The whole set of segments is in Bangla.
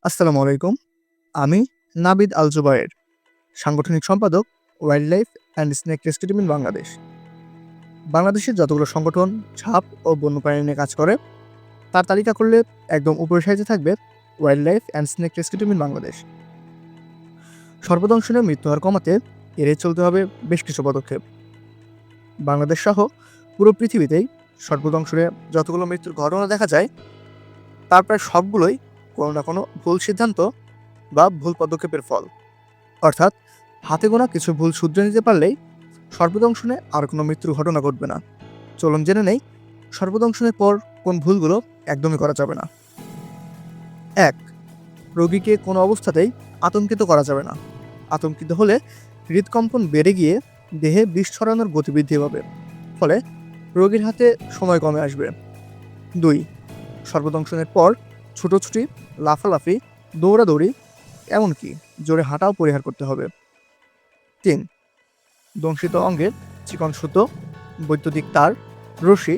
আসসালামু আলাইকুম। আমি নাবিদ আল জুবায়ের, সাংগঠনিক সম্পাদক, wild life and snake rescue team in Bangladesh. বাংলাদেশের যতগুলো সংগঠন সাপ ও বন্যপ্রাণী নিয়ে কাজ করে, তার তালিকা করলে একদম উপরের সারিতে থাকবে wildlife and snake rescue team in Bangladesh. সর্বদংশনে মৃত্যুহার কমাতে এড়িয়ে চলতে হবে বেশ কিছু পদক্ষেপ। বাংলাদেশ সহ পুরো পৃথিবীতেই সর্বদংশনে যতগুলো মৃত্যুর ঘটনা দেখা যায়, তার প্রায় সবগুলোই কোনো না কোনো ভুল সিদ্ধান্ত বা ভুল পদক্ষেপের ফল। অর্থাৎ হাতে গোনা কিছু ভুল শুধরে নিতে পারলেই সর্বদংশনে আর কোনো মৃত্যুর ঘটনা ঘটবে না। চলুন জেনে নেই সর্বদংশনের পর কোন ভুলগুলো একদমই করা যাবে না। ১. রোগীকে কোনো অবস্থাতেই আতঙ্কিত করা যাবে না। আতঙ্কিত হলে হৃদকম্পন বেড়ে গিয়ে দেহে বিষ ছড়ানোর গতিবৃদ্ধি পাবে, ফলে রোগীর হাতে সময় কমে আসবে। ২. সর্বদংশনের পর ছুটোছুটি, লাফালাফি, দৌড়াদৌড়ি, এমনকি জোরে হাঁটাও পরিহার করতে হবে। ৩. দংশিত অঙ্গের চিকন সুতো, বৈদ্যুতিক তার, রশি,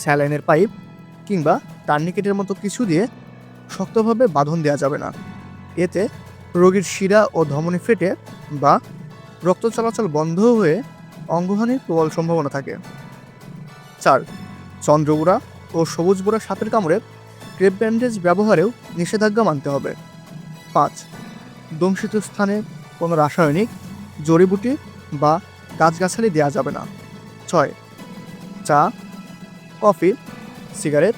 স্যালাইনের পাইপ কিংবা টার্নিকেটের মতো কিছু দিয়ে শক্তভাবে বাঁধন দেওয়া যাবে না। এতে রোগীর শিরা ও ধমনী ফেটে বা রক্ত চলাচল বন্ধ হয়ে অঙ্গহানির প্রবল সম্ভাবনা থাকে। ৪. চন্দ্রগুড়া ও সবুজ বোড়া সাপের কামড়ে ক্রেপ ব্যান্ডেজ ব্যবহারেও নিষেধাজ্ঞা মানতে হবে। ৫. দংশিত স্থানে কোনো রাসায়নিক, জড়িবুটি বা গাছগাছালি দেওয়া যাবে না। ৬. চা, কফি, সিগারেট,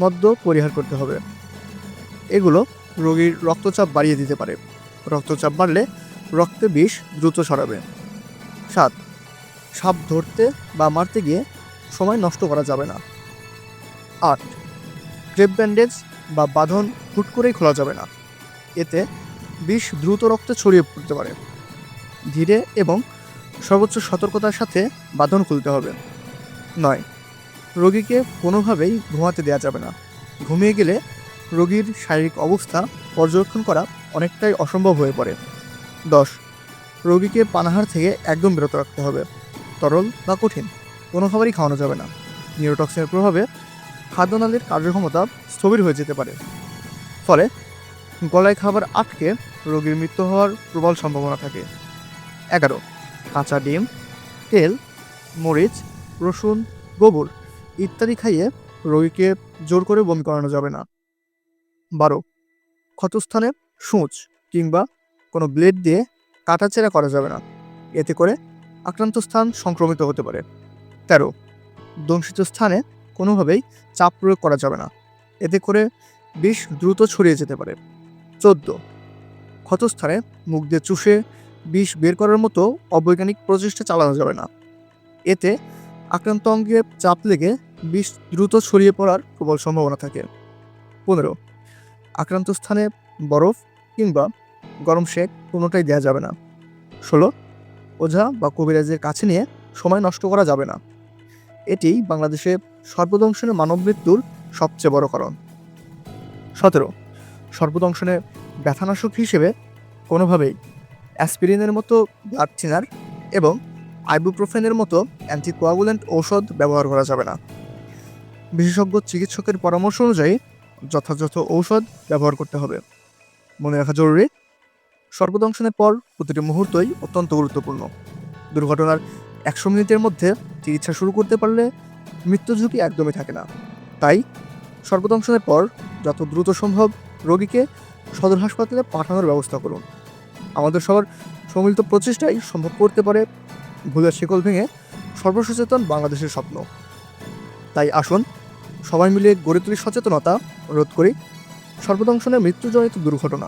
মদ্য পরিহার করতে হবে। এগুলো রোগীর রক্তচাপ বাড়িয়ে দিতে পারে। রক্তচাপ বাড়লে রক্তে বিষ দ্রুত ছড়াবে। ৭. সাপ ধরতে বা মারতে গিয়ে সময় নষ্ট করা যাবে না। ৮. ক্রেপ ব্যান্ডেজ বা বাঁধন হুট করেই খোলা যাবে না। এতে বিষ দ্রুত রক্তে ছড়িয়ে পড়তে পারে। ধীরে এবং সর্বোচ্চ সতর্কতার সাথে বাঁধন খুলতে হবে। ৯. রোগীকে কোনোভাবেই ঘুমাতে দেওয়া যাবে না। ঘুমিয়ে গেলে রোগীর শারীরিক অবস্থা পর্যবেক্ষণ করা অনেকটাই অসম্ভব হয়ে পড়ে। ১০. রোগীকে পানাহার থেকে একদম বিরত রাখতে হবে। তরল বা কঠিন কোনো খাবারই খাওয়ানো যাবে না। নিউরোটক্সিনের প্রভাবে খাদ্যনালীর কার্যক্ষমতা স্থবির হয়ে যেতে পারে, ফলে গলায় খাবার আটকে রোগীর মৃত্যু হওয়ার প্রবল সম্ভাবনা থাকে। ১১. কাঁচা ডিম, তেল, মরিচ, রসুন, গোবর ইত্যাদি খাইয়ে রোগীকে জোর করে বমি করানো যাবে না। ১২. ক্ষতস্থানে সূঁচ কিংবা কোনো ব্লেড দিয়ে কাটাছেঁড়া করা যাবে না। এতে করে আক্রান্ত স্থান সংক্রমিত হতে পারে। ১৩. দংশিত স্থানে কোনোভাবেই চাপ প্রয়োগ করা যাবে না। এতে করে বিষ দ্রুত ছড়িয়ে যেতে পারে। ১৪. ক্ষতস্থানে মুখ দিয়ে চুষে বিষ বের করার মতো অবৈজ্ঞানিক প্রচেষ্টা চালানো যাবে না। এতে আক্রান্ত অঙ্গে চাপ লেগে বিষ দ্রুত ছড়িয়ে পড়ার প্রবল সম্ভাবনা থাকে। ১৫. আক্রান্ত স্থানে বরফ কিংবা গরম শেক কোনোটাই দেওয়া যাবে না। ১৬. ওঝা বা কবিরাজের কাছে নিয়ে সময় নষ্ট করা যাবে না। এটি বাংলাদেশে সর্বদংশনে মানব মৃত্যুর সবচেয়ে বড় কারণ। ১৭. সর্বদংশনে ব্যথানাশক হিসেবে কোনোভাবেই অ্যাসপিরিনের মতো ব্লাড থিনার এবং আইবুপ্রোফেনের মতো অ্যান্টিকোয়াগুলেন্ট ঔষধ ব্যবহার করা যাবে না। বিশেষজ্ঞ চিকিৎসকের পরামর্শ অনুযায়ী যথাযথ ঔষধ ব্যবহার করতে হবে। মনে রাখা জরুরি, সর্বদংশনের পর প্রতিটি মুহূর্তই অত্যন্ত গুরুত্বপূর্ণ। দুর্ঘটনার ১০০ মিনিটের মধ্যে চিকিৎসা শুরু করতে পারলে মৃত্যু ঝুঁকি একদমই থাকে না। তাই সর্বদংশনের পর যত দ্রুত সম্ভব রোগীকে সদর হাসপাতালে পাঠানোর ব্যবস্থা করুন। আমাদের সবার সম্মিলিত প্রচেষ্টাই সম্ভব করতে পারে ভুলের শিকল ভেঙে সর্বসচেতন বাংলাদেশের স্বপ্ন। তাই আসুন সবাই মিলে গড়ে তুলি সচেতনতা, রোধ করি সর্বদংশনের মৃত্যুজনিত দুর্ঘটনা।